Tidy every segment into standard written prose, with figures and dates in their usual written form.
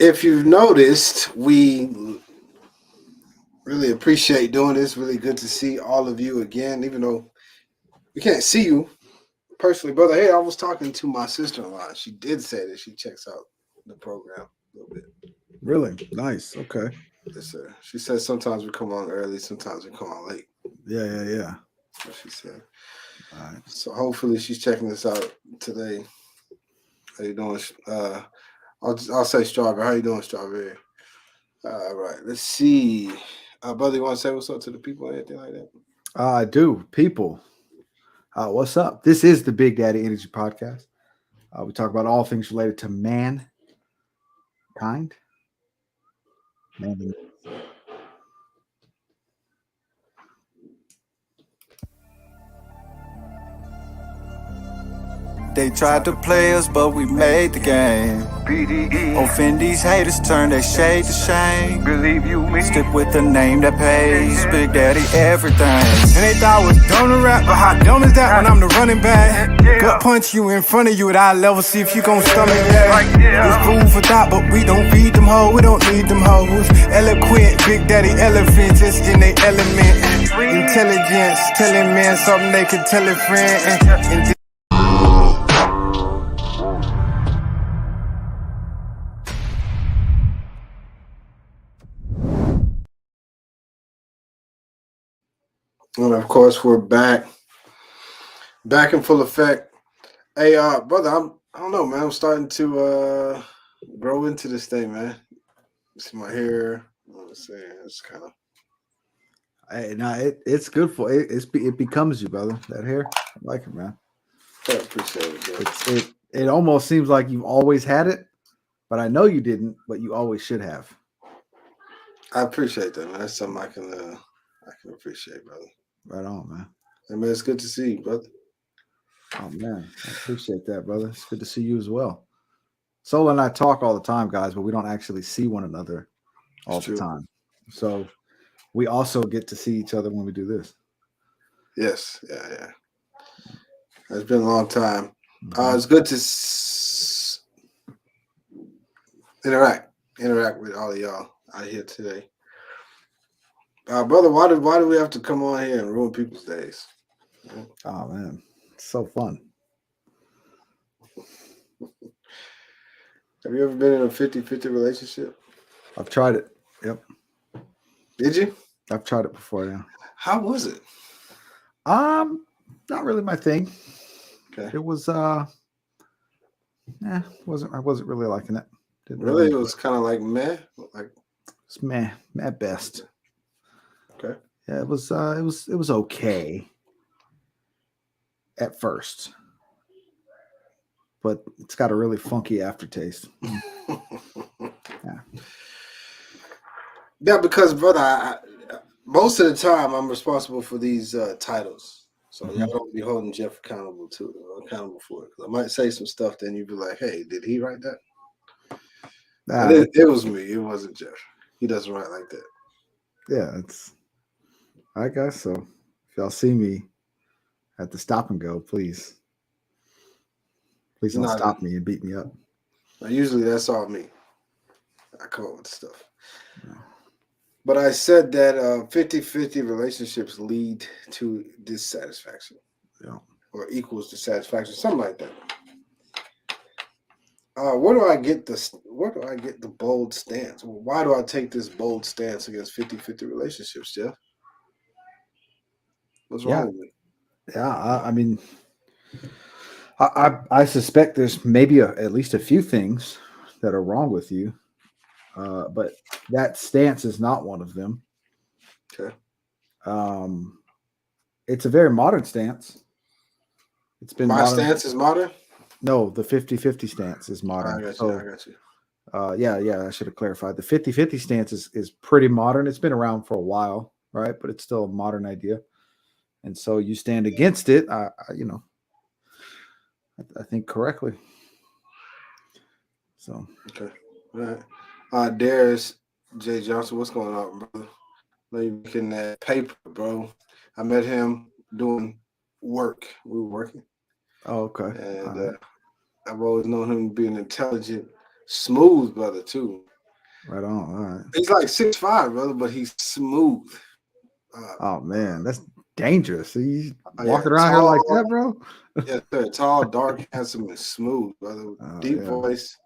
If you've noticed, we really appreciate doing this. Really good to see all of you again, even though we can't see you personally, brother. Hey, I was talking to my sister-in-law. She did say that she checks out the program a little bit. Really? Nice. Okay. Yes, sir. She says sometimes we come on early, sometimes we come on late. Yeah. That's what she said. All right. So hopefully she's checking this out today. How you doing? I'll say Strawberry. How you doing, Strawberry? All right. Let's see. Brother, you want to say what's up to the people or anything like that? I do. People, what's up? This is the Big Daddy Energy Podcast. We talk about all things related to mankind. Man. They tried to play us, but we made the game. Offend these haters, turn their shade to shame. Believe you me. Stick with the name that pays. Big Daddy everything. And they thought I was dumb to rap, but how dumb is that when I'm the running back? Gut punch you in front of you at eye level, see if you gon' stomach that. It's food for thought, but we don't feed them hoes, we don't need them hoes. Eloquent, Big Daddy elephant, just in their element. Intelligence, telling men something they can tell a friend. And And of course, we're back in full effect. Hey, brother, I don't know, man. I'm starting to grow into this thing, man. See my hair. I'm saying it's kind of. Hey, no, it's good for it. It becomes you, brother. That hair, I like it, man. I appreciate it, bro. It almost seems like you've always had it, but I know you didn't. But you always should have. I appreciate that, man. That's something I can appreciate, brother. Right on, man. Hey, man, it's good to see you, brother. Oh man, I appreciate that, brother. It's good to see you as well. Sola and I talk all the time, guys, but we don't actually see one another all the time. So we also get to see each other when we do this. Yes, yeah. It's been a long time. It's good to interact with all of y'all out here today. Brother, why do we have to come on here and ruin people's days? Oh man, it's so fun. Have you ever been in a 50-50 relationship? I've tried it. Yep. Did you? I've tried it before, yeah. How was it? Not really my thing. Okay. It was I wasn't really liking it. Really? It was kind of like meh? Like it's meh at best. Okay. Yeah, it was okay at first. But it's got a really funky aftertaste. Yeah, because brother, most of the time I'm responsible for these titles, so y'all don't be holding Jeff accountable for it. Because I might say some stuff, then you'd be like, "Hey, did he write that?" It was me. It wasn't Jeff. He doesn't write like that. Yeah, I guess so. If y'all see me at the stop and go, please don't stop me and beat me up. Usually that's all me. I come up with stuff. No. But I said that 50-50 relationships lead to dissatisfaction. Yeah. Or equals dissatisfaction, something like that. Where do I get the bold stance? Why do I take this bold stance against 50-50 relationships, Jeff? What's wrong with me? Yeah, I mean, I suspect there's maybe at least a few things that are wrong with you, but that stance is not one of them. Okay. It's a very modern stance. It's been my stance is modern? No, the 50-50 stance is modern. I got you. Yeah, I should have clarified. The 50-50 stance is pretty modern. It's been around for a while, right? But it's still a modern idea. And so you stand against it, I think correctly. So okay, all right. Darius J. Johnson, what's going on, brother? You making that paper, bro? I met him doing work. We were working. Oh, okay. And I've always known him to be an intelligent, smooth brother too. Right on. All right. He's like 6'5", brother, but he's smooth. Oh man, that's dangerous. He's Yeah, walking around here like tall. that, bro. Yeah, sir. Tall, dark, handsome, and smooth, brother. Deep Yeah. voice.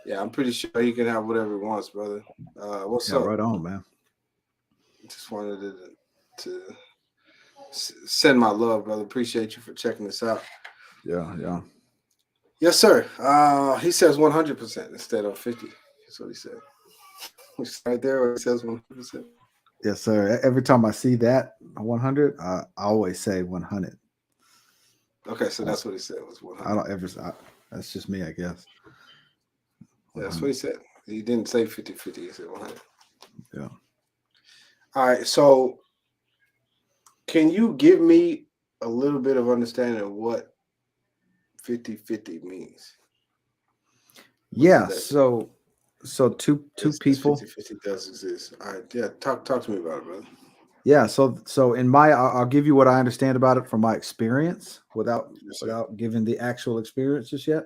Yeah, I'm pretty sure he can have whatever he wants, brother. What's Yeah, up? right on, man. Just wanted to send my love, brother. Appreciate you for checking this out. Yeah. Yes, sir. He says 100% instead of 50. That's what he said. It's right there where he says 100%. Yes, sir. Every time I see that 100, I always say 100. Okay, so that's what he said was 100. I don't ever. That's just me, I guess. Yeah, that's what he said. He didn't say 50-50. He said 100. Yeah. All right. So, can you give me a little bit of understanding of what 50-50 means? Yeah. So two people. 50-50 does exist. All right. Yeah. Talk to me about it, brother. Yeah. So in my, I'll give you what I understand about it from my experience without giving the actual experience just yet.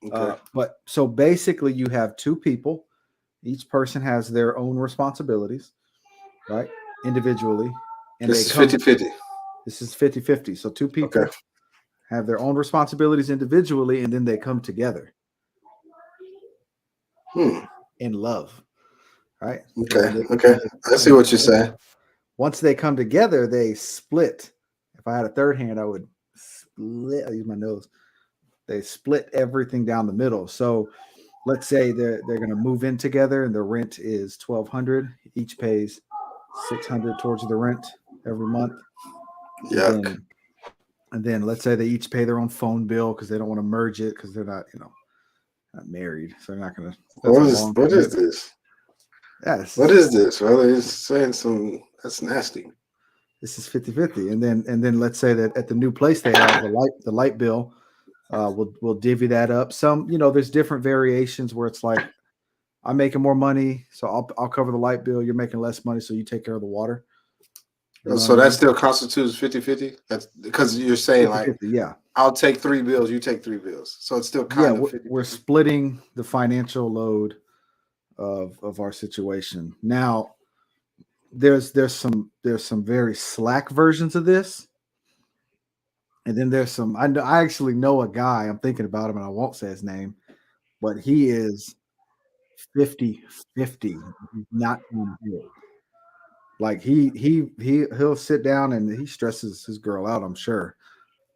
Okay. But so basically, you have two people. Each person has their own responsibilities, right? Individually. And this is 50-50. This is 50-50. So two people have their own responsibilities individually, and then they come together in love, right? Okay. I see what you're saying. Once they come together, they split. If I had a third hand, I would split. I use my nose. They split everything down the middle. So let's say they're going to move in together, and the rent is $1,200. Each pays $600 towards the rent every month. Yeah. And then let's say they each pay their own phone bill because they don't want to merge it because they're not, not married. So they're not going to. What is this? Yes. What is this, brother? He's saying that's nasty. This is 50-50. And then let's say that at the new place they have the light bill, we'll divvy that up. Some, there's different variations where it's like I'm making more money, so I'll cover the light bill. You're making less money, so you take care of the water. So that still constitutes 50-50? That's because you're saying 50-50, yeah. I'll take 3 bills, you take 3 bills. So it's still kind of 50-50. We're splitting the financial load of our situation. Now, there's some very slack versions of this. And then there's some I actually know a guy, I'm thinking about him and I won't say his name, but he is 50-50. He's not going to do it. Like he'll sit down and he stresses his girl out, I'm sure.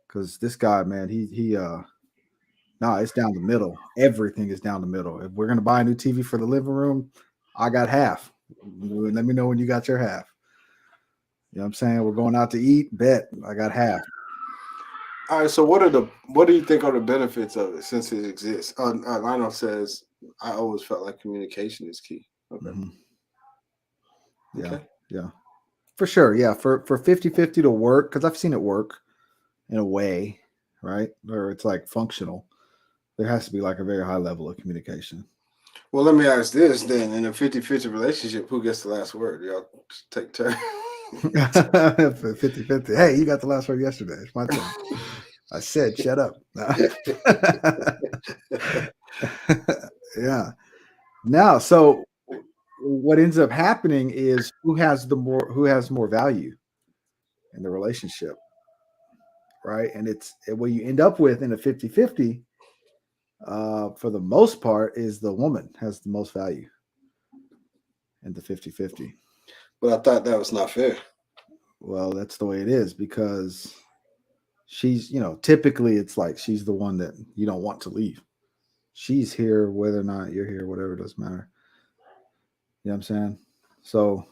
Because this guy, man, it's down the middle. Everything is down the middle. If we're gonna buy a new TV for the living room, I got half. Let me know when you got your half. You know what I'm saying? We're going out to eat, bet I got half. All right, so what do you think are the benefits of it since it exists? Lionel says, I always felt like communication is key. Okay. Mm-hmm. Yeah. Okay. Yeah. For sure. Yeah. For 50-50 to work, because I've seen it work in a way, right? Where it's like functional. There has to be like a very high level of communication. Well, let me ask this then. In a 50-50 relationship, who gets the last word? Y'all just take turns. 50-50. Hey, you got the last word yesterday. It's my turn. I said, shut up. Yeah. Now, so what ends up happening is who has more value in the relationship, right? And it's what you end up with in a 50-50 for the most part is the woman has the most value in the 50-50. But I thought that was not fair. Well, that's the way it is because she's, typically it's like she's the one that you don't want to leave. She's here, whether or not you're here, whatever, it doesn't matter. You know what I'm saying? So,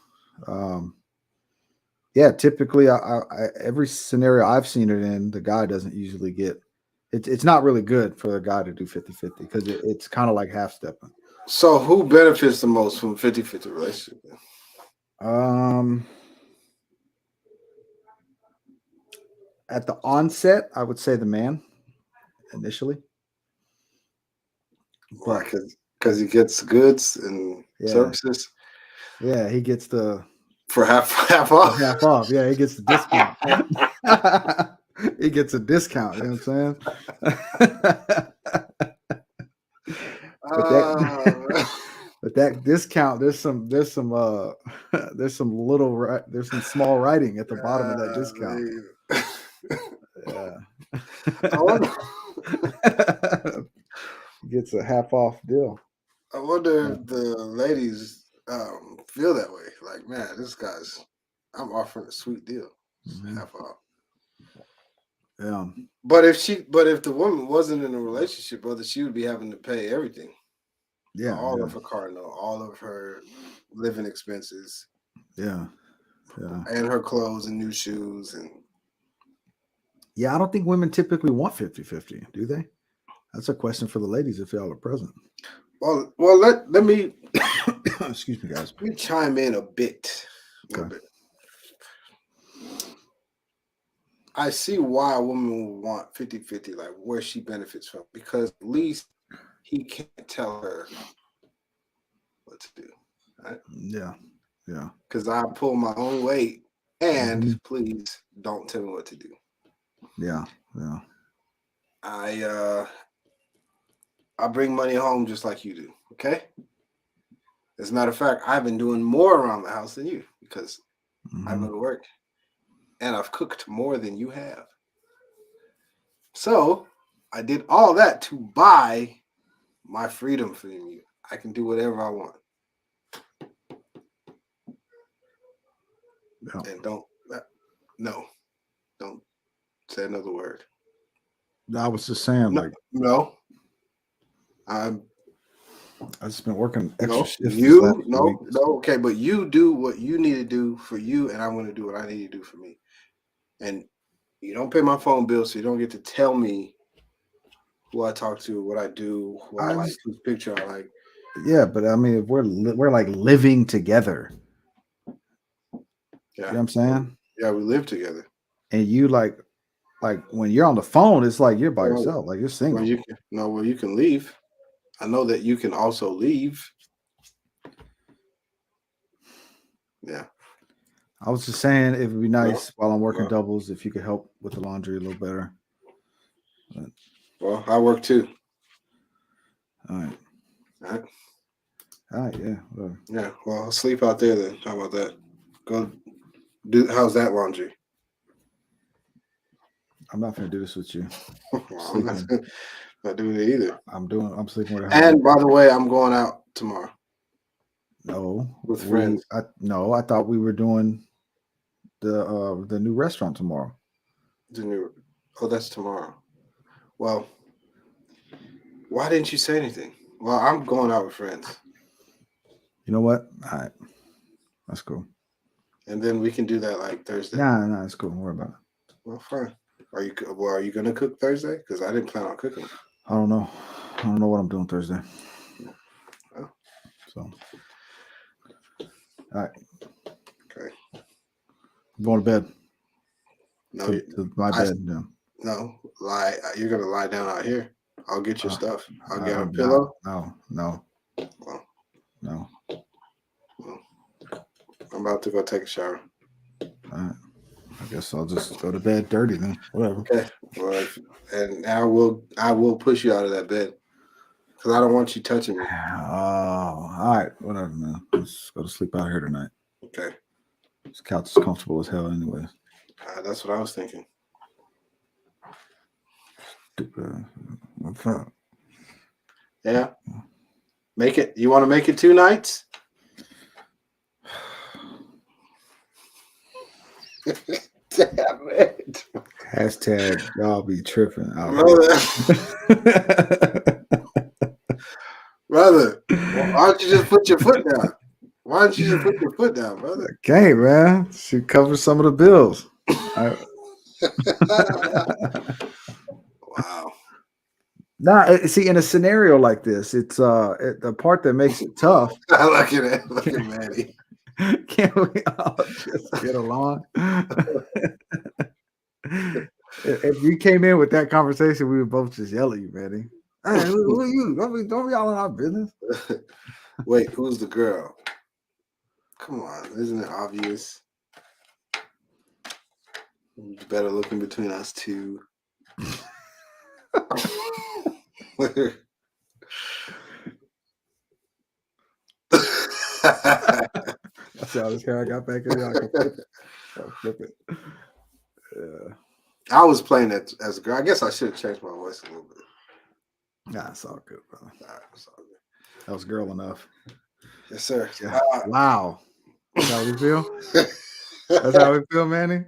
yeah, typically I every scenario I've seen it in, the guy doesn't usually get it. It's not really good for the guy to do 50-50 because it's kind of like half stepping. So who benefits the most from 50-50 relationship? At the onset, I would say the man initially. Why? Because he gets goods and services. Yeah, he gets the for half off. Half off. Yeah, he gets the discount. He gets a discount. You know what I'm saying? But that discount, there's some there's some small writing at the bottom of that discount. Yeah. I wonder, Gets a half off deal. I wonder if the ladies feel that way. Like, man, I'm offering a sweet deal. Mhm. Half off. Yeah. But if the woman wasn't in a relationship, brother, she would be having to pay everything. Yeah. All of her car note, all of her living expenses, Yeah. Yeah. and her clothes and new shoes. And Yeah, I don't think women typically want 50-50, do they? That's a question for the ladies if y'all are present. well, let me Excuse me, guys. let me chime in a bit. Okay. I see why a woman would want 50-50, like where she benefits from, because at least he can't tell her what to do. Right? Yeah. Yeah. Because I pull my own weight, and Mhm. please don't tell me what to do. Yeah. Yeah. I bring money home just like you do. Okay. As a matter of fact, I've been doing more around the house than you because I go Mhm. to work, and I've cooked more than you have. So I did all that to buy my freedom from you. I can do whatever I want. Yeah. And don't say another word. I was just saying, like, No. I've just been working extra shifts. Okay, but you do what you need to do for you, and I'm going to do what I need to do for me. And you don't pay my phone bill, so you don't get to tell me who I talk to, what I do, who I like, whose picture I like. Yeah, but I mean, if we're like living together. Yeah, You know what I'm saying? Yeah, we live together. And you like when you're on the phone, it's like you're by yourself, like you're single. Well, you can leave. I know that you can also leave. Yeah. I was just saying it would be nice while I'm working doubles if you could help with the laundry a little better. But, well, I work too. All right. Yeah. Whatever. Yeah. Well, I'll sleep out there then. How about that? Go how's that laundry? I'm not gonna do this with you. I'm not doing it either. I'm sleeping with her. And by the way, I'm going out tomorrow. No. With friends. I thought we were doing the new restaurant tomorrow. That's tomorrow. Well, why didn't you say anything? Well, I'm going out with friends. You know what? All right. That's cool. And then we can do that like Thursday. Nah, it's cool. Don't worry about it. Well, fine. Are you gonna cook Thursday? Because I didn't plan on cooking. I don't know. I don't know what I'm doing Thursday. Oh. So, all right. Okay. I'm going to bed. No, to my bed. Yeah. No, you're gonna lie down out here. I'll get your stuff. I'll get a pillow. pillow. No. Well, no. Well, I'm about to go take a shower. All right. I guess I'll just go to bed dirty then. Whatever. Okay. Well, and I will push you out of that bed because I don't want you touching me. Oh, all right. Whatever, man. Let's go to sleep out here tonight. Okay. This couch is comfortable as hell, anyways. That's what I was thinking. What's up? Yeah. Make it. You want to make it 2 nights? Damn it. Hashtag y'all be tripping out. Brother, why don't you just put your foot down? Why don't you just put your foot down, brother? Okay, man. Should cover some of the bills. Wow. Nah, see, in a scenario like this, it's the part that makes it tough. Look at Manny. Can't we all just get along? If you came in with that conversation, we would both just yell at you, Manny. Hey, who are you? Don't be all in our business. Wait, who's the girl? Come on, isn't it obvious? Who's better looking between us two? That's how this guy got back in. I can flip it. I'll flip it. Yeah. I was playing that as a girl. I guess I should have changed my voice a little bit. Nah, it's all good, brother. It's all good. That was girl enough. Yes, sir. Yeah. Wow. That's how we feel? That's how we feel, Manny?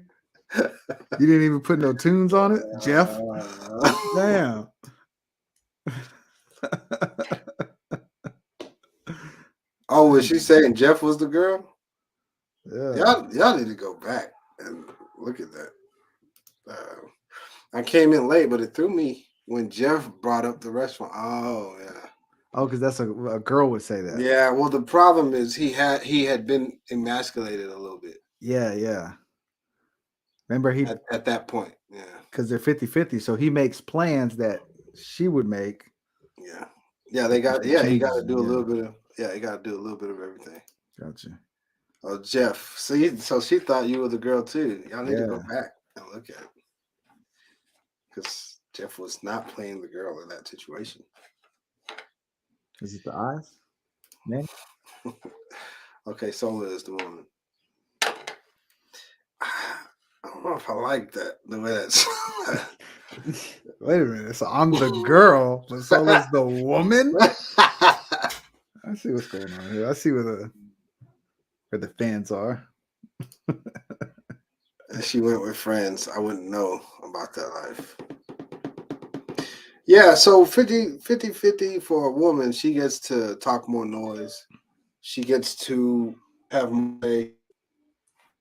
You didn't even put no tunes on it, Jeff? Damn. Oh, was she saying Jeff was the girl? Yeah. Y'all need to go back and look at that. I came in late, but it threw me when Jeff brought up the restaurant. Oh, yeah. Oh, because that's a girl would say that. Yeah, well, the problem is he had been emasculated a little bit. Yeah. Remember he at that point, yeah. Because they're 50-50, so he makes plans that she would make. Yeah. Yeah, he got to do a little bit of he got to do a little bit of everything. Gotcha. Oh, Jeff. So she thought you were the girl too. Y'all need to go back and look at it. Because Jeff was not playing the girl in that situation. Is it the eyes? Man. Okay, Sola is the woman. I don't know if I like that. The way that's Wait a minute. So I'm the girl, but Sola's the woman? I see what's going on here. I see where the fans are. She went with friends. I wouldn't know about that life. Yeah, so 50-50 for a woman. She gets to talk more noise. She gets to have more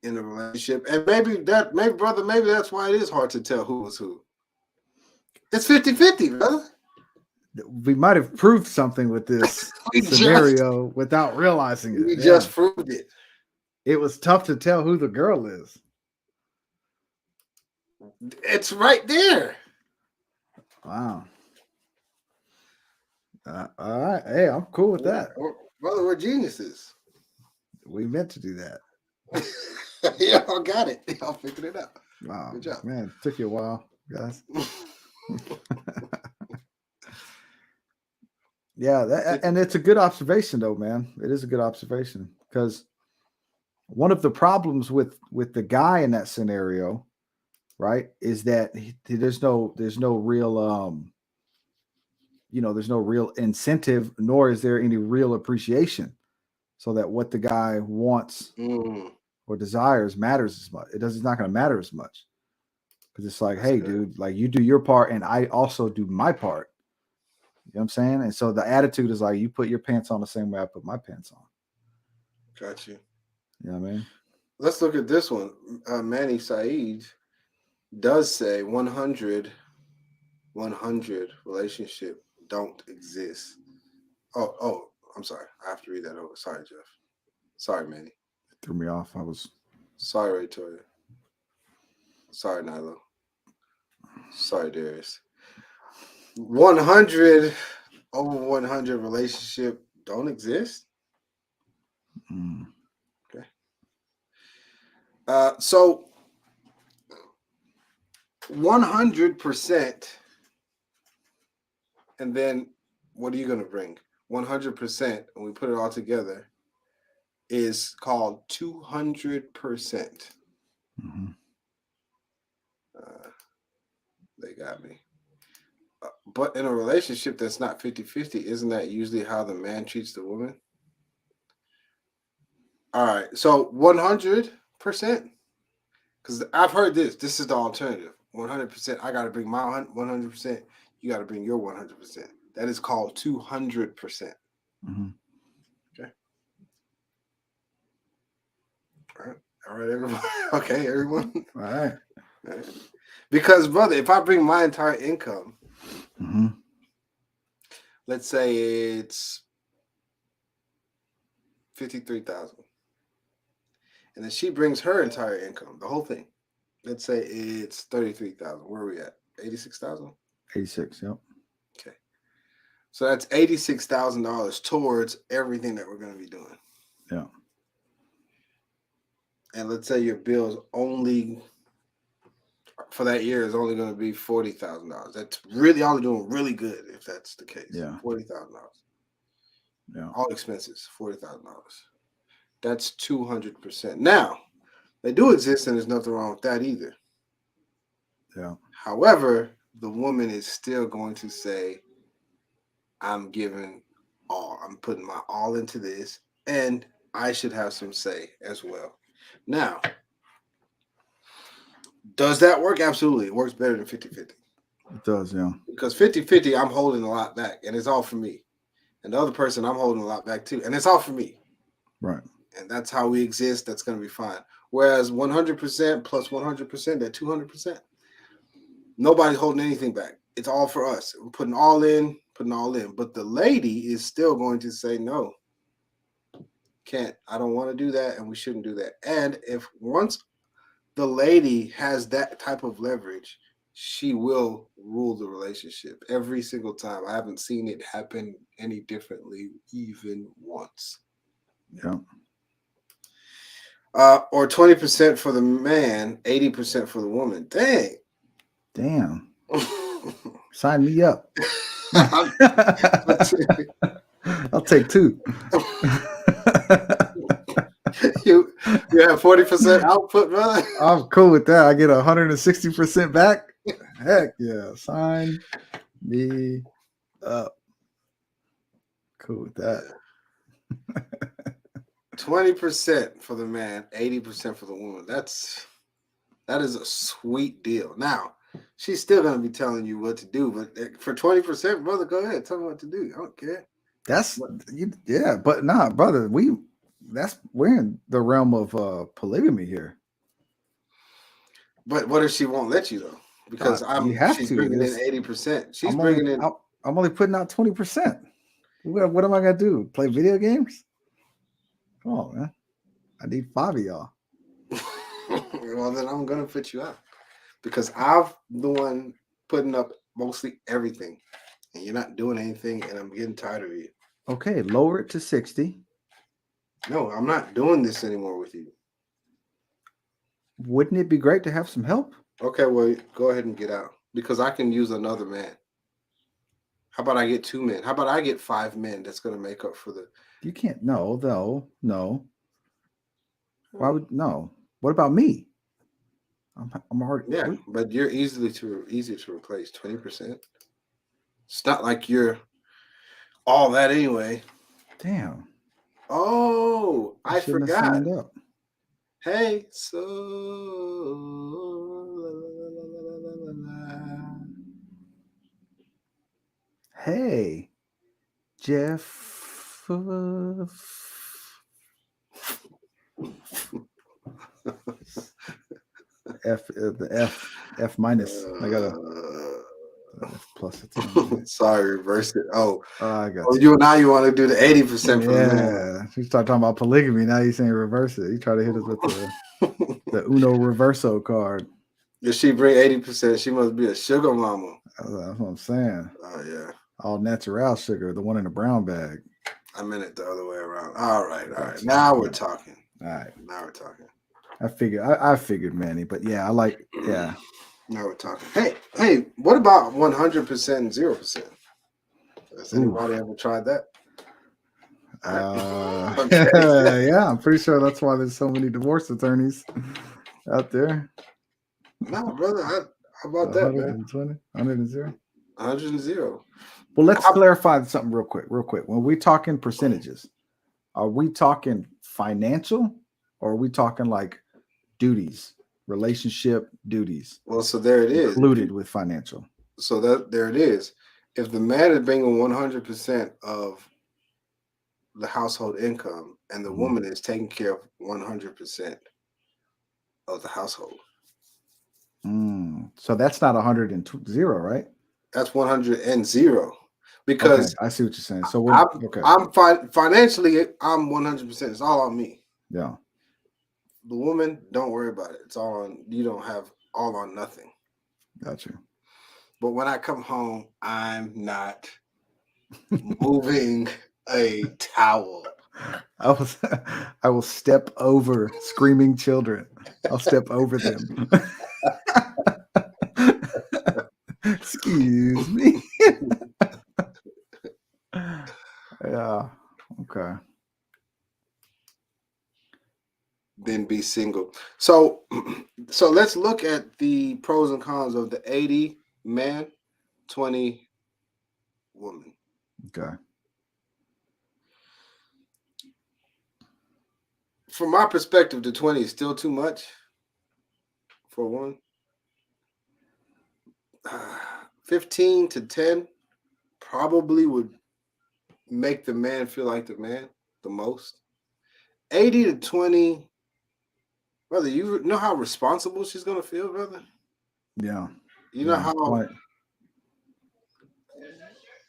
in a relationship. And maybe that's why it is hard to tell who is who. It's 50-50, brother. We might have proved something with this scenario without realizing it. We just proved it. It was tough to tell who the girl is. It's right there. Wow. All right. Hey, I'm cool with that. Brother, we're geniuses. We meant to do that. Y'all got it. Y'all figured it out. Wow. Good job. Man, it took you a while, guys. Yeah, and it's a good observation, though, man. It is a good observation because one of the problems with the guy in that scenario, right, is that there's no real there's no real incentive, nor is there any real appreciation, so that what the guy wants or desires matters as much. It's not going to matter as much because it's like, hey, dude, like you do your part and I also do my part. You know what I'm saying? And so the attitude is like, you put your pants on the same way I put my pants on. Got you. You know what I mean? Let's look at this one. Manny Saeed does say 100 relationship don't exist. Oh, I'm sorry. I have to read that over. Sorry, Jeff. Sorry, Manny. It threw me off. Sorry, Toya. Sorry, Nilo. Sorry, Darius. 100 over 100 relationship don't exist. Okay. So 100%, and then what are you going to bring? 100%, and we put it all together, is called 200%. They got me. But in a relationship that's not 50-50, isn't that usually how the man treats the woman? All right, so 100%, because I've heard this. This is the alternative. 100%, I got to bring my 100%. You got to bring your 100%. That is called 200%. Okay. All right, everyone. Okay, everyone. All right. Because, brother, if I bring my entire income, let's say it's $53,000, and then she brings her entire income, the whole thing. Let's say it's $33,000. Where are we at? 86,000. 86. Yep. Okay. So that's $86,000 towards everything that we're going to be doing. Yeah. And let's say your bills only for that year is only going to be $40,000. That's really all doing really good if that's the case. Yeah. $40,000. Yeah. All expenses, $40,000. That's 200%. Now, they do exist, and there's nothing wrong with that either. Yeah. However, the woman is still going to say, I'm giving all. I'm putting my all into this, and I should have some say as well. Now, does that work? Absolutely. It works better than 50-50. It does, yeah. Because 50-50, I'm holding a lot back, and it's all for me. And the other person, I'm holding a lot back too, and it's all for me. Right. And that's how we exist. That's going to be fine. Whereas 100% plus 100%, that 200%, nobody's holding anything back. It's all for us. We're putting all in. But the lady is still going to say, no, can't. I don't want to do that, and we shouldn't do that. And if once the lady has that type of leverage, she will rule the relationship every single time. I haven't seen it happen any differently even once. Yeah. Or 20% for the man, 80% for the woman. Damn. Sign me up. I'll take 2. You have 40% output, brother. I'm cool with that. I get 160% back. Heck yeah. Sign me up. Cool with that. 20% for the man, 80% for the woman. That is a sweet deal. Now, she's still gonna be telling you what to do, but for 20%, brother, go ahead. Tell me what to do. I don't care. But nah, brother, we're in the realm of polygamy here. But what if she won't let you though? Because she's bringing in 80%. She's bringing in. I'm only putting out 20%. What am I gonna do? Play video games? Come on, man. I need 5 of y'all. Well, then I'm gonna put you out because I'm the one putting up mostly everything, and you're not doing anything, and I'm getting tired of you. Okay, lower it to 60. No, I'm not doing this anymore with you. Wouldn't it be great to have some help? Okay, well, go ahead and get out because I can use another man. How about I get 2 men? How about I get 5 men? That's going to make up for the. You can't. No. Why would no? What about me? I'm already. Yeah, but you're easy to replace. 20%. It's not like you're all that anyway. Damn. Oh, I forgot. Hey, so hey, Jeff. F minus. I got a F plus. Sorry, reverse it. Oh, I got you want to do the 80% for the man. Yeah, you start talking about polygamy. Now you're saying reverse it. You try to hit us with the Uno Reverso card. If she bring 80%, she must be a sugar mama. That's what I'm saying. Oh yeah, all natural sugar, the one in the brown bag. I meant it the other way around. All right. Now we're talking. All right, now we're talking. I figured, Manny, but yeah, Now we're talking. Hey, what about 100% and 0%? Has anybody ever tried that? Yeah, I'm pretty sure that's why there's so many divorce attorneys out there. No, brother. How about that, 120, man? 100 and 0? 100 and 0. Well, let's clarify something real quick. When we talking percentages, are we talking financial or are we talking like duties, relationship duties? Well, so there it is. Included with financial. So there it is. If the man is bringing 100% of the household income and the woman is taking care of 100% of the household. So that's not 100 and 0, right? That's 100 and 0. Because I see what you're saying. So I'm financially, I'm 100%. It's all on me. Yeah. The woman, don't worry about it. It's all on you. Don't have all on nothing. Got you. But when I come home, I'm not moving a towel. I will step over screaming children. I'll step over them. Excuse me. Yeah. Okay. than be single. So let's look at the pros and cons of the 80 man, 20 woman. Okay. From my perspective, the 20 is still too much for one. 15 to 10 probably would make the man feel like the man the most. 80 to 20, brother, you know how responsible she's going to feel, brother? Yeah. You know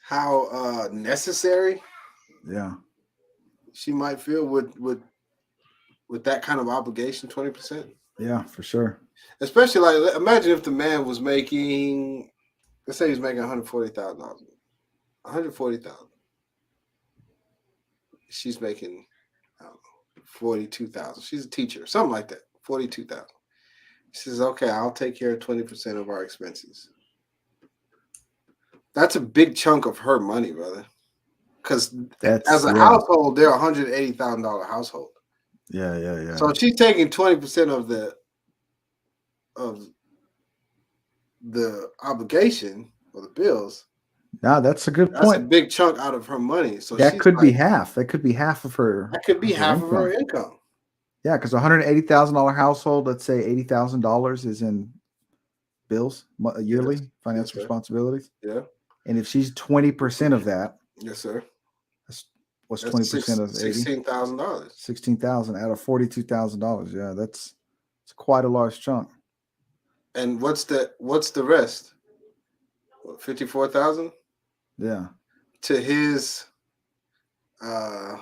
how necessary she might feel with that kind of obligation, 20%. Yeah, for sure. Especially like imagine if the man was making, let's say he's making $140,000. 140,000. She's making, I don't know, 42,000. She's a teacher, something like that. 42,000. She says, "Okay, I'll take care of 20% of our expenses." That's a big chunk of her money, brother. Because as a household, they're $180,000 household. Yeah. So if she's taking 20% of the obligation or the bills. Now that's a good point. That's a big chunk out of her money. So that could be half. That could be half of her. That could be half of her income. Yeah, because $180,000 household, let's say $80,000 is in bills yearly, financial responsibilities. Yeah. And if she's 20% of that, yes, sir. What's 20% of 80? $16,000. $16,000 out of $42,000. Yeah, it's quite a large chunk. And what's the rest? 54,000. Yeah. To his, no,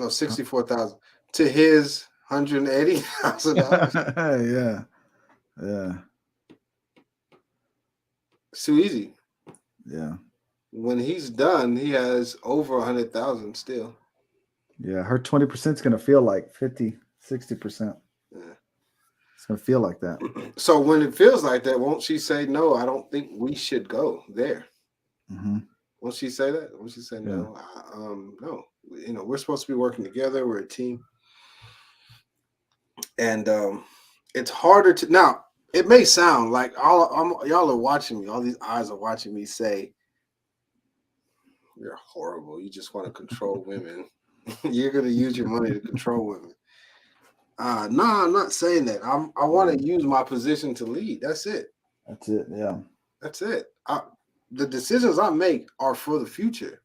64,000 to his $180,000. Yeah. It's too easy. Yeah. When he's done, he has over 100,000 still. Yeah, her 20% is going to feel like 50, 60%. Yeah. It's going to feel like that. So when it feels like that, won't she say, "No, I don't think we should go there"? Mm-hmm. Won't she say that? Won't she say, "No, no, we're supposed to be working together. We're a team." And it's harder to now. It may sound like y'all are watching me. All these eyes are watching me say, "You're horrible. You just want to control women. You're going to use your money to control women." No, I'm not saying that. I want to use my position to lead. That's it. That's it. Yeah. That's it. The decisions I make are for the future.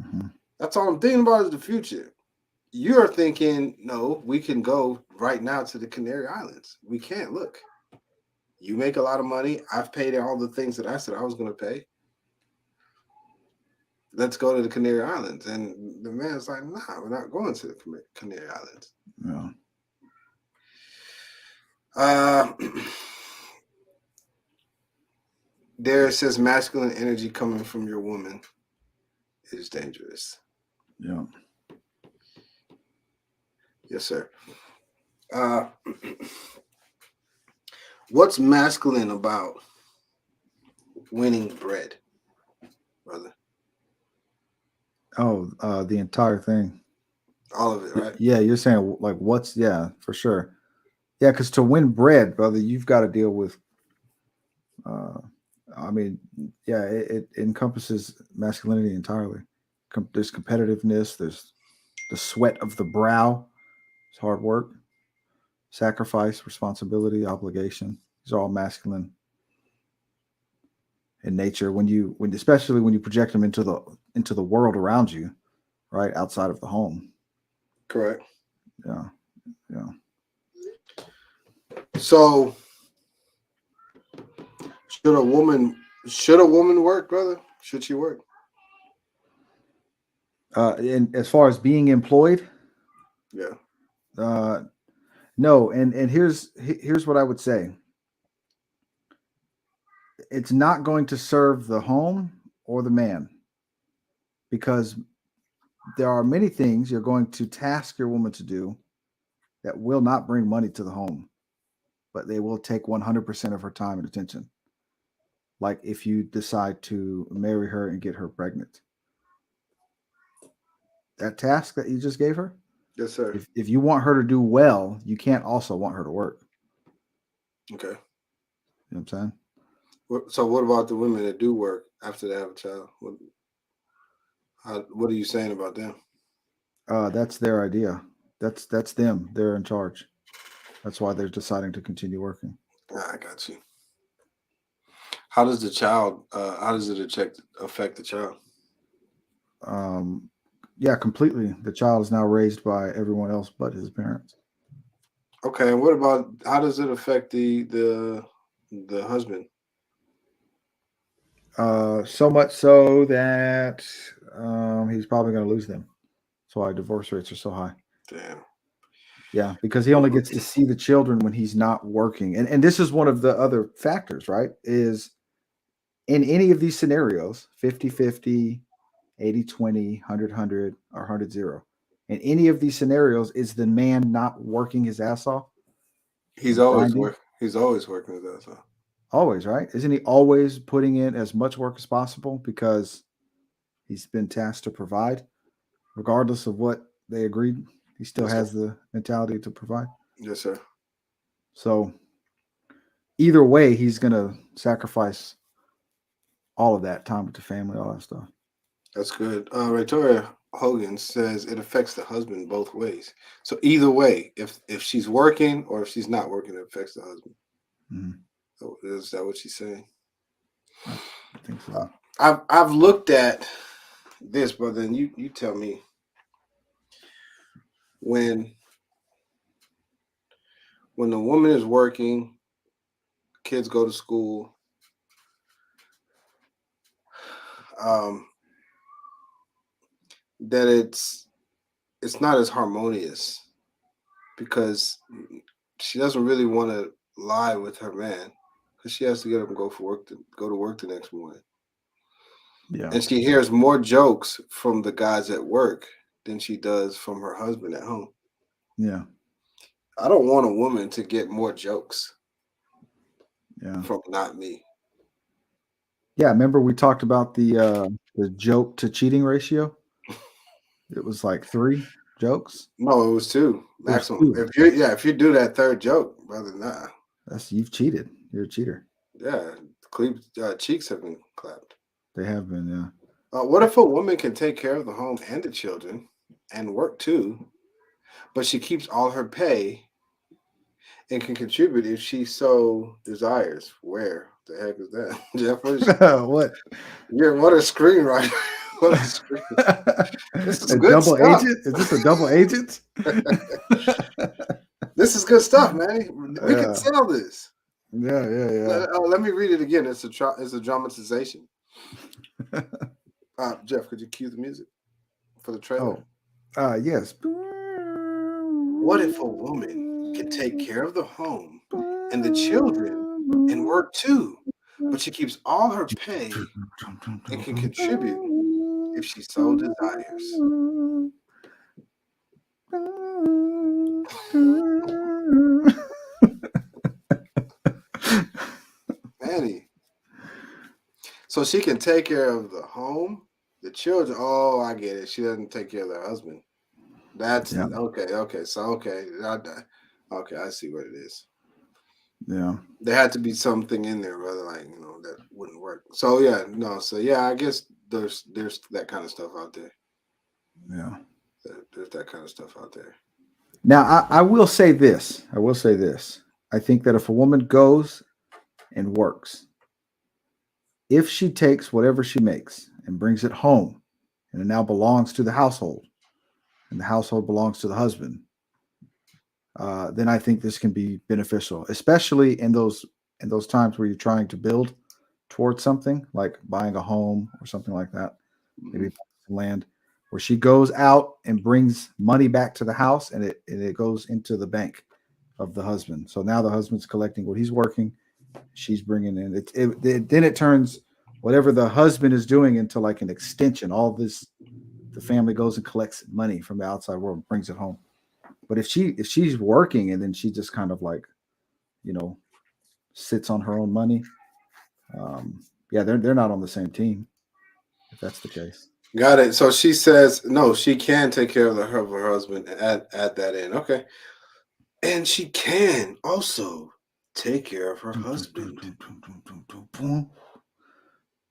Mm-hmm. That's all I'm thinking about is the future. You're thinking, no, we can go right now to the Canary Islands. We can't. Look, you make a lot of money. I've paid all the things that I said I was going to pay. Let's go to the Canary Islands. And the man's like, nah, we're not going to the Canary Islands. Yeah. There it says masculine energy coming from your woman is dangerous. Yeah. Yes, sir. What's masculine about winning bread, brother? Oh, the entire thing. All of it, right? Yeah, you're saying like for sure. Yeah, because to win bread, brother, you've got to deal with it encompasses masculinity entirely. There's competitiveness, there's the sweat of the brow, it's hard work, sacrifice, responsibility, obligation. These are all masculine in nature. Especially when you project them into the world around you, right outside of the home. Correct. Yeah. So should a woman work, brother? Should she work? And as far as being employed, yeah. No, and here's what I would say. It's not going to serve the home or the man, because there are many things you're going to task your woman to do that will not bring money to the home, but they will take 100% of her time and attention. Like if you decide to marry her and get her pregnant. That task that you just gave her, Yes, sir. If you want her to do well, you can't also want her to work. Okay. You know what I'm saying? So what about the women that do work after they have a child? What are you saying about them? That's their idea. That's them. They're in charge. That's why they're deciding to continue working. I got you. How does the child? How does it affect the child? Yeah, completely. The child is now raised by everyone else but his parents. Okay, and what about how does it affect the husband? So much so that he's probably going to lose them. That's why divorce rates are so high. Damn. Yeah, because he only gets to see the children when he's not working. And this is one of the other factors, right? Is in any of these scenarios, 50-50, 80-20, 100-100, or 100-0. In any of these scenarios, is the man not working his ass off? He's always Grinding? working. He's always working with us. Huh? Always, right? Isn't he always putting in as much work as possible because he's been tasked to provide, regardless of what they agreed? He still Yes, has sir. the mentality to provide. Yes, sir. So either way, he's going to sacrifice all of that time with the family, all that stuff. That's good. Victoria Hogan says it affects the husband both ways. So either way, if she's working or if she's not working, it affects the husband. Mm-hmm. So is that what she's saying? I think so. I've looked at this, brother, and you tell me when the woman is working, kids go to school, that it's not as harmonious because she doesn't really want to lie with her man because she has to get up and go to work the next morning. Yeah. And she hears more jokes from the guys at work than she does from her husband at home. Yeah. I don't want a woman to get more jokes from not me. Yeah, remember we talked about the joke to cheating ratio? It was like 3 jokes. No, it was 2 maximum. 2. If you do that third joke, brother, nah. You've cheated. You're a cheater. Yeah, cheeks have been clapped. They have been, yeah. What if a woman can take care of the home and the children and work too, but she keeps all her pay and can contribute if she so desires? Where the heck is that, Jeff? What? What a screenwriter! What a screenwriter! This is a good double stuff. agent? Is this a double agent? This is good stuff, man. We can sell this. Yeah. Let me read it again. It's a dramatization. Jeff, could you cue the music for the trailer? Yes. What if a woman can take care of the home and the children and work too, but she keeps all her pay and can contribute if she so desires? Manny. So she can take care of the home, the children. Oh, I get it. She doesn't take care of her husband. That's okay. So okay, I see what it is. Yeah, there had to be something in there, brother. Like that wouldn't work. So yeah, no. So yeah, I guess there's that kind of stuff out there. Yeah, there's that kind of stuff out there. Now I will say this. I think that if a woman goes and works, if she takes whatever she makes and brings it home, and it now belongs to the household, and the household belongs to the husband, then I think this can be beneficial, especially in those times where you're trying to build towards something like buying a home or something like that, maybe land, where she goes out and brings money back to the house, and it goes into the bank of the husband. So now the husband's collecting what he's working, she's bringing in. Then it turns whatever the husband is doing into like an extension. All this, the family goes and collects money from the outside world and brings it home. But if she's working and then she just kind of like, sits on her own money, they're not on the same team if that's the case. Got it. So she says no, she can take care of her husband at that end. Okay. And she can also take care of her husband.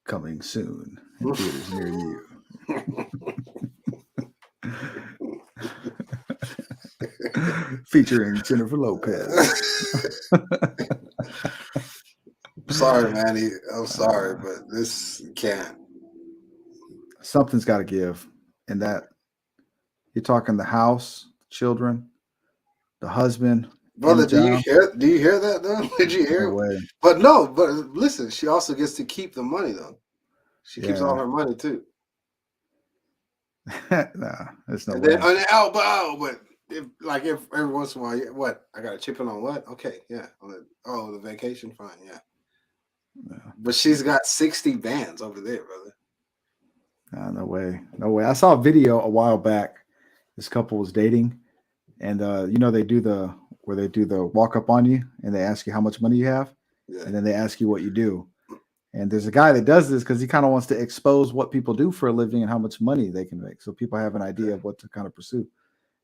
Coming soon in theaters near you. Featuring Jennifer Lopez. Sorry, Manny. I'm sorry, but this can't. Something's got to give. And that you're talking the house, children, the husband, Brother, and the job. do you hear that though? Did you hear? No way. But listen, she also gets to keep the money though. She keeps all Yeah. her money too. Nah, there's no And way. then on the elbow, but if every once in a while, what I got to chip in on what? Okay, yeah. The vacation, fine, yeah. But she's got 60 bands over there, brother. Nah, no way. No way. I saw a video a while back. This couple was dating, and they do the walk up on you and they ask you how much money you have, Yeah. and then they ask you what you do. And there's a guy that does this because he kind of wants to expose what people do for a living and how much money they can make, so people have an idea of what to kind of pursue.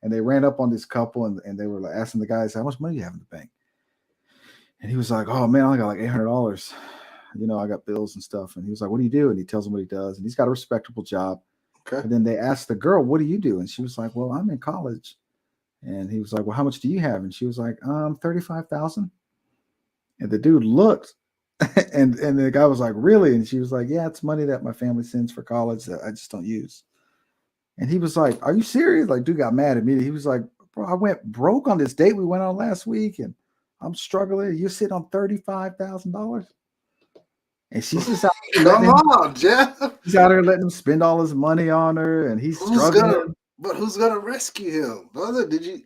And they ran up on this couple and they were like asking the guys, how much money do you have in the bank? And he was like, oh man, I only got like $800. I got bills and stuff. And he was like, what do you do? And he tells them what he does. And he's got a respectable job. Okay. And then they asked the girl, what do you do? And she was like, well, I'm in college. And he was like, well, how much do you have? And she was like, 35,000. And the dude looked and the guy was like, really? And she was like, yeah, it's money that my family sends for college that I just don't use. And he was like, are you serious? Like, dude got mad at me. He was like, bro, I went broke on this date we went on last week and I'm struggling. You're sitting on $35,000. And she's just out here come on, Jeff. He's out here letting him spend all his money on her, and he's struggling. Who's gonna rescue him, brother? Did you?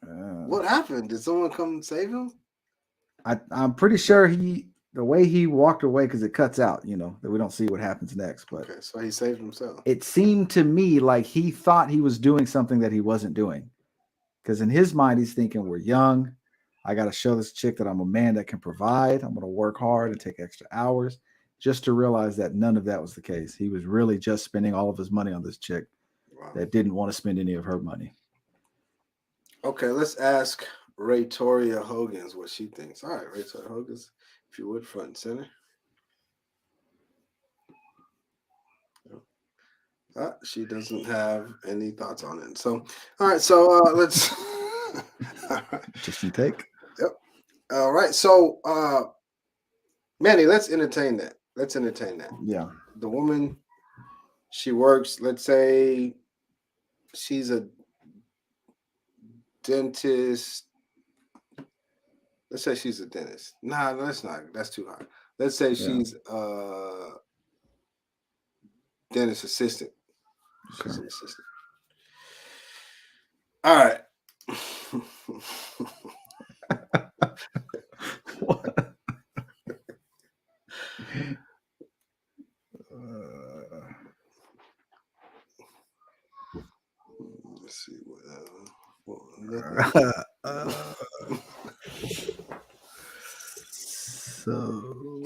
What happened? Did someone come save him? I'm pretty sure the way he walked away, because it cuts out, that we don't see what happens next. But okay, so he saved himself. It seemed to me like he thought he was doing something that he wasn't doing, because in his mind he's thinking, we're young. I got to show this chick that I'm a man that can provide. I'm going to work hard and take extra hours, just to realize that none of that was the case. He was really just spending all of his money on this chick that didn't want to spend any of her money. Okay, let's ask Raytoria Hogan's what she thinks. All right, Raytoria Hogan's, if you would, front and center. She doesn't have any thoughts on it. So, all right, so let's... Just you take. Yep. All right. So, Manny, let's entertain that. Yeah. The woman, she works, let's say she's a dentist. Let's say she's a dentist. Nah, that's not. That's too high. Let's say she's a dentist assistant. She's an assistant. All right. What? Let's see so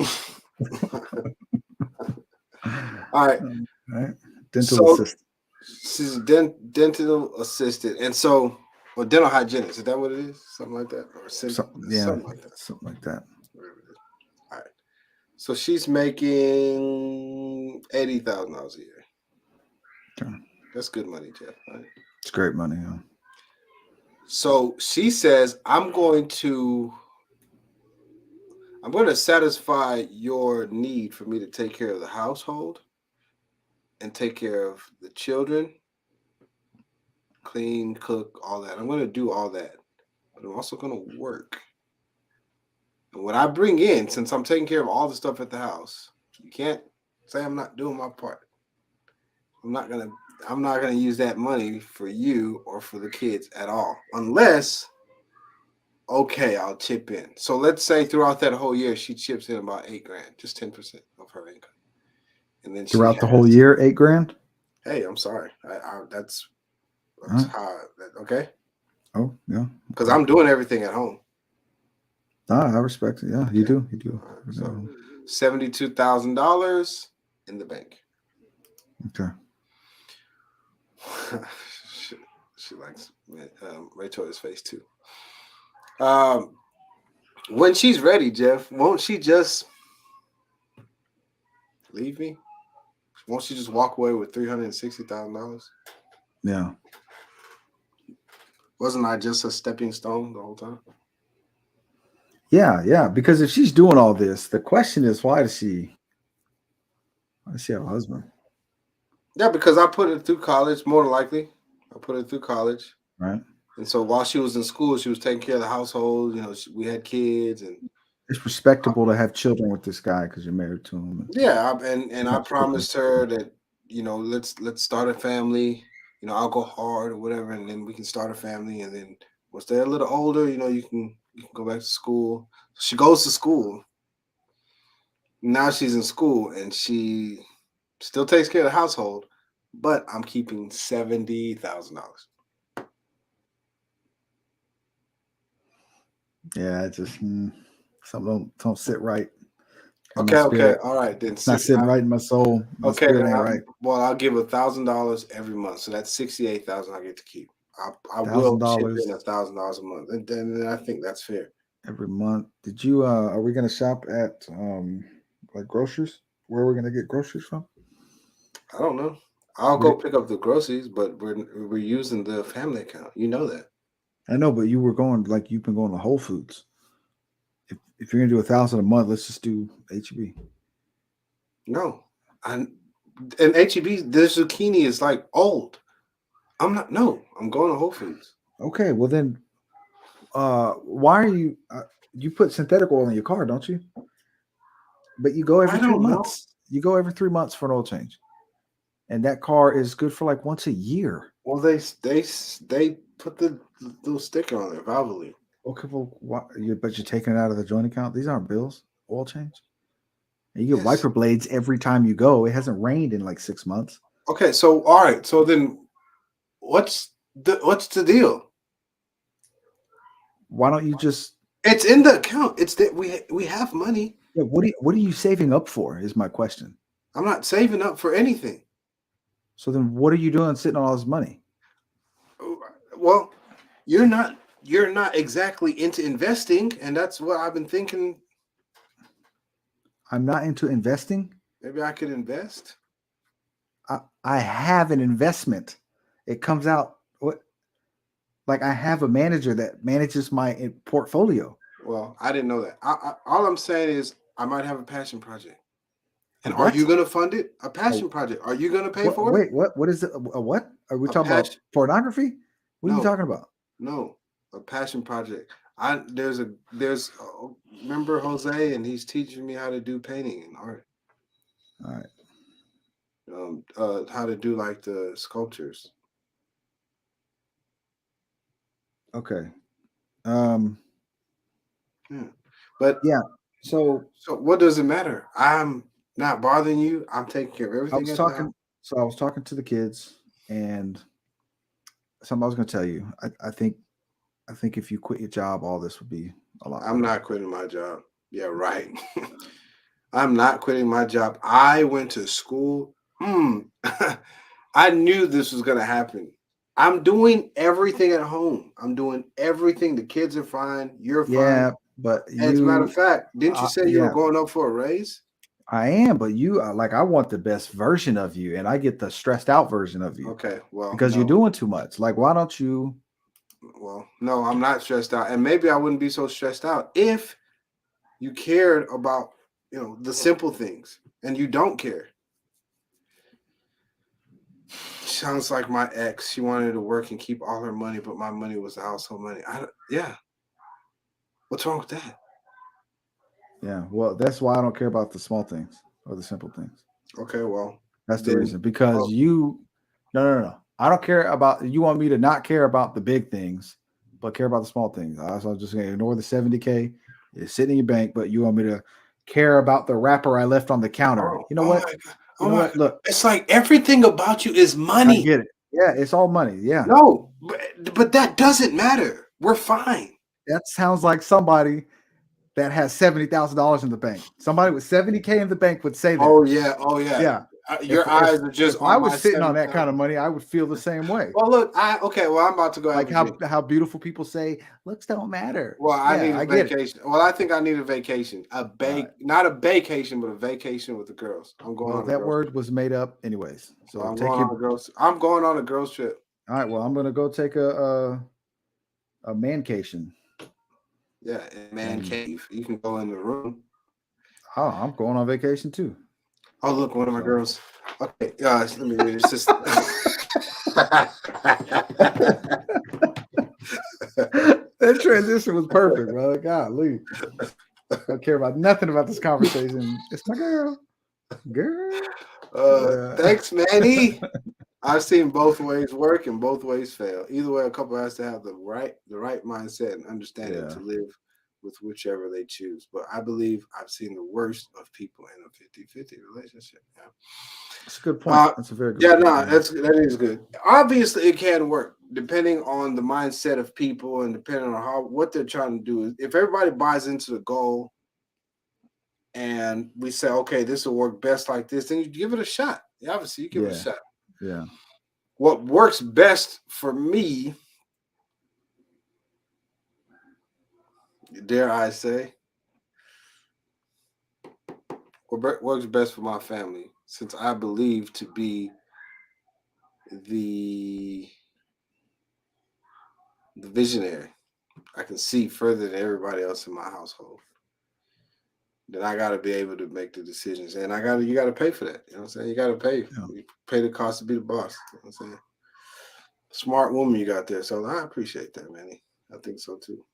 all right. Dental assistant. She's a dental assistant, and so, or dental hygienist. Is that what it is? Something like that, or something like that. Something like that. All right. So she's making $80,000 a year. Okay. That's good money, Jeff. Right? It's great money. Yeah. So she says, I'm going to satisfy your need for me to take care of the household and take care of the children, clean, cook, all that. I'm going to do all that, but I'm also going to work. And what I bring in, since I'm taking care of all the stuff at the house, you can't say I'm not doing my part. I'm not gonna use that money for you or for the kids at all, unless, okay, I'll chip in. So let's say throughout that whole year, she chips in about $8,000, just 10% of her income. And then throughout the whole year, $8,000. Hey, I'm sorry. That's how. Okay. Oh yeah. Because I'm doing everything at home. I respect it. Yeah, you do. So $72,000 in the bank. Okay. she likes Ray Toya's face too. When she's ready, Jeff, won't she just leave me? Won't she just walk away with $360,000? Yeah. Wasn't I just a stepping stone the whole time? Yeah. Because if she's doing all this, the question is, why does she have a husband? Yeah, because I put her through college, more than likely. I put her through college. Right. And so while she was in school, she was taking care of the household. We had kids, and it's respectable to have children with this guy because you're married to him. Yeah, and I promised her that let's start a family. I'll go hard or whatever, and then we can start a family. And then once they're a little older, you can go back to school. She goes to school. Now she's in school, and she still takes care of the household, but I'm keeping $70,000. Yeah, it's just something don't sit right. Okay, all right. Then it's not sitting right in my soul. My spirit ain't right. Well, I'll give $1,000 every month, so that's $68,000 I get to keep. I will chip in $1,000 a month, and then I think that's fair. Every month. Did you? Are we going to shop at like groceries? Where are we going to get groceries from? I don't know. I'll go pick up the groceries, but we're using the family account. You know that. I know, but you were going you've been going to Whole Foods. If you're gonna do $1,000 a month, let's just do HEB. No, and HEB, the zucchini is like old. I'm going to Whole Foods. Okay, well then, why are you? You put synthetic oil in your car, don't you? But you go every 3 months. You go every 3 months for an oil change, and that car is good for like once a year. Well, they put the little sticker on it, Valvoline. Okay, well, but you're taking it out of the joint account. These aren't bills. Oil change. And you get wiper blades every time you go. It hasn't rained in like 6 months. Okay, so all right. So then, what's the deal? Why don't you just? It's in the account. It's that we have money. Yeah. What are you saving up for? Is my question. I'm not saving up for anything. So then, what are you doing sitting on all this money? Well, you're not exactly into investing, and that's what I've been thinking. I'm not into investing. Maybe I could invest. I have an investment. It comes out like I have a manager that manages my portfolio. Well, I didn't know that. All I'm saying is I might have a passion project. And are you going to fund it? A passion project. Are you going to pay for it? Wait, what is it? What are we talking about? Pornography? What are you talking about? No, a passion project. Remember Jose, and he's teaching me how to do painting and art. All right. How to do like the sculptures. Okay. Yeah. But yeah. So what does it matter? I'm not bothering you. I'm taking care of everything. I was talking to the kids, and something I was going to tell you. I think if you quit your job, all this would be a lot. I'm not quitting my job. Yeah, right. I'm not quitting my job. I went to school. I knew this was going to happen. I'm doing everything at home. I'm doing everything. The kids are fine. You're fine. Yeah, but as a matter of fact, didn't you say you were going up for a raise? I am, but you I want the best version of you, and I get the stressed out version of you. Okay, well, because you're doing too much. Like, why don't you? Well, no, I'm not stressed out, and maybe I wouldn't be so stressed out if you cared about the simple things, and you don't care. Sounds like my ex. She wanted to work and keep all her money, but my money was the household money. Yeah. What's wrong with that? Yeah, well, that's why I don't care about the small things or the simple things. Okay, well, that's the reason. Because no. I don't care about. You want me to not care about the big things, but care about the small things. So I'm just going to ignore the $70K. It's sitting in your bank, but you want me to care about the wrapper I left on the counter. You know what? What? Look, it's like everything about you is money. I get it. Yeah, it's all money. Yeah. No, but that doesn't matter. We're fine. That sounds like somebody that has $70,000 in the bank. Somebody with $70K in the bank would say that. Oh yeah. Yeah. Your eyes are just if on I my was sitting on that 7,000. kind of money, I would feel the same way. Well, look, well, I'm about to go have Like a drink. how beautiful people say looks don't matter. Well, I need a I get it. vacation. Well, I think I need a vacation. Not a vacation, but a vacation with the girls. I'm going Well, on a that girls word trip. was made up anyways. So I'm take going your. on a girls. I'm going on a girls trip. All right. Well, I'm gonna go take a mancation. Yeah, man cave. You can go in the room. Oh, I'm going on vacation too. Oh, look, one of my girls. Okay, guys, let me read this. That transition was perfect, brother. Golly. I don't care about nothing about this conversation. It's my girl. Thanks, Manny. I've seen both ways work and both ways fail. Either way, a couple has to have the right mindset and understanding to live with whichever they choose. But I believe I've seen the worst of people in a 50-50 relationship. Yeah. That's a good point. That's a very good point. Yeah, that is good. Obviously, it can work depending on the mindset of people and depending on what they're trying to do. If everybody buys into the goal and we say, okay, this will work best like this, then you give it a shot. Yeah, obviously, you give it a shot. Yeah. What works best for me, dare I say, what works best for my family, since I believe to be the visionary. I can see further than everybody else in my household. Then I got to be able to make the decisions, and you got to pay for that. You know what I'm saying? You got to pay. Yeah. You pay the cost to be the boss. You know what I'm saying? Smart woman you got there, so I appreciate that, Manny. I think so too.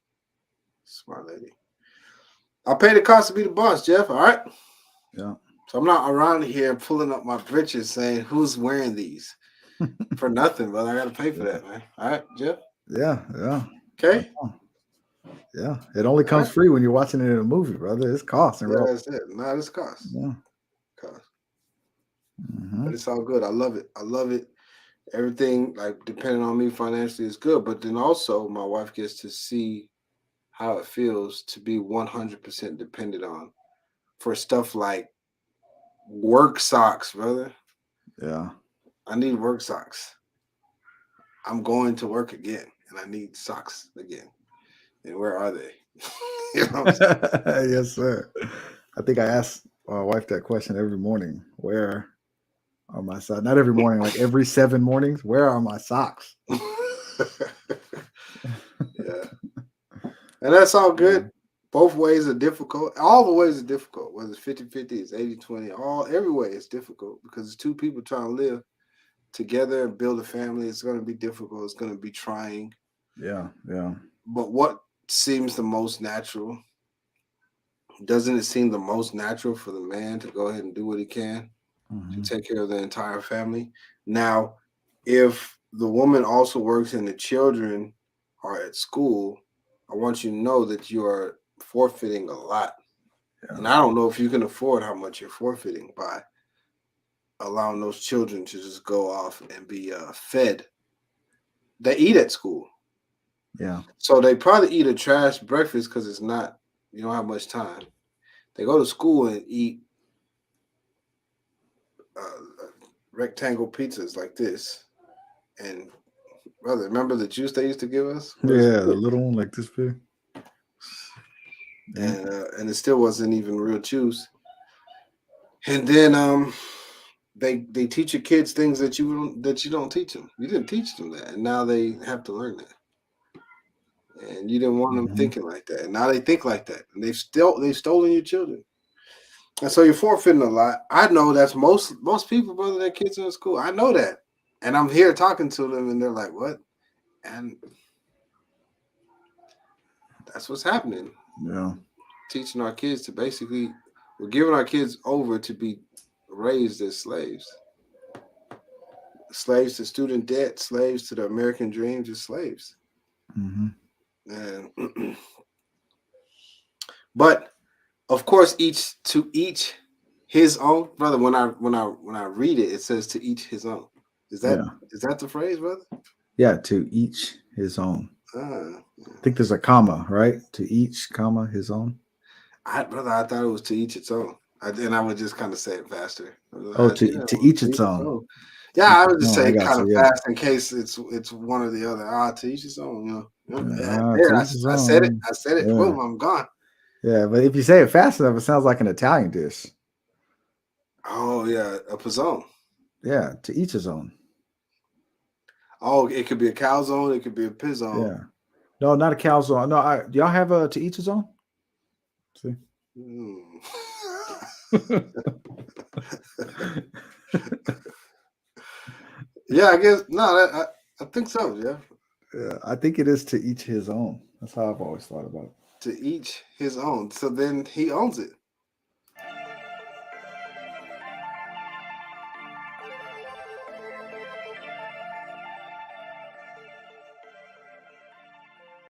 Smart lady. I'll pay the cost to be the boss, Jeff. All right. Yeah. So I'm not around here pulling up my britches saying who's wearing these for nothing, but I got to pay for that, man. All right, Jeff. Yeah. Okay. Yeah. It only comes free when you're watching it in a movie, brother. It's cost. That's it. Not it's cost. Yeah. Cost. Mm-hmm. But it's all good. I love it. Everything, like, depending on me financially is good, but then also my wife gets to see how it feels to be 100% dependent on for stuff like work socks, brother. Yeah. I need work socks. I'm going to work again, and I need socks again. And where are they? You know what I'm saying? Yes, sir. I think I ask my wife that question every morning. Where are my socks? Not every morning, like every 7 mornings. Where are my socks? Yeah. And that's all good. Yeah. Both ways are difficult. All the ways are difficult. Whether it's 50-50, it's 80-20. Every way is difficult because it's two people trying to live together and build a family. It's going to be difficult. It's going to be trying. Yeah. But what seems the most natural? Doesn't it seem the most natural for the man to go ahead and do what he can to take care of the entire family? Now, if the woman also works and the children are at school, I want you to know that you are forfeiting a lot. Yeah. And I don't know if you can afford how much you're forfeiting by allowing those children to just go off and be fed. They eat at school. Yeah. So they probably eat a trash breakfast because you don't have much time. They go to school and eat rectangle pizzas like this. And brother, remember the juice they used to give us? Yeah, the little one like this big. And it still wasn't even real juice. And then they teach your kids things that you don't teach them. You didn't teach them that, and now they have to learn that. And you didn't want them thinking like that, and now they think like that, and they've stolen your children. And so you're forfeiting a lot. I know that's most people, brother, their kids are in school. I know that, and I'm here talking to them, and they're like, "What?" And that's what's happening. Yeah, teaching our kids to we're giving our kids over to be raised as slaves. Slaves to student debt, slaves to the American dream, just slaves. And but of course, each his own, brother. When I read it, it says to each his own. Is that the phrase, brother? Yeah, to each his own. I think there's a comma, right? To each, comma, his own. I thought it was to each its own. I would just kind of say it faster. Oh, to each its own. Yeah, I would just No, say I it got kind of you, yeah. fast in case it's one or the other. To each his own, you know. Yeah, There, to I each his said it. own. I said it. Yeah. Boom, I'm gone. Yeah, but if you say it fast enough, it sounds like an Italian dish. Oh yeah, a pizzone. Yeah, to each his own. Oh, it could be a calzone. It could be a pizzone. Yeah. No, not a calzone. No, do y'all have a to each his own? See. Yeah, I guess no. I think so. Yeah. Yeah, I think it is to each his own. That's how I've always thought about it. To each his own. So then he owns it.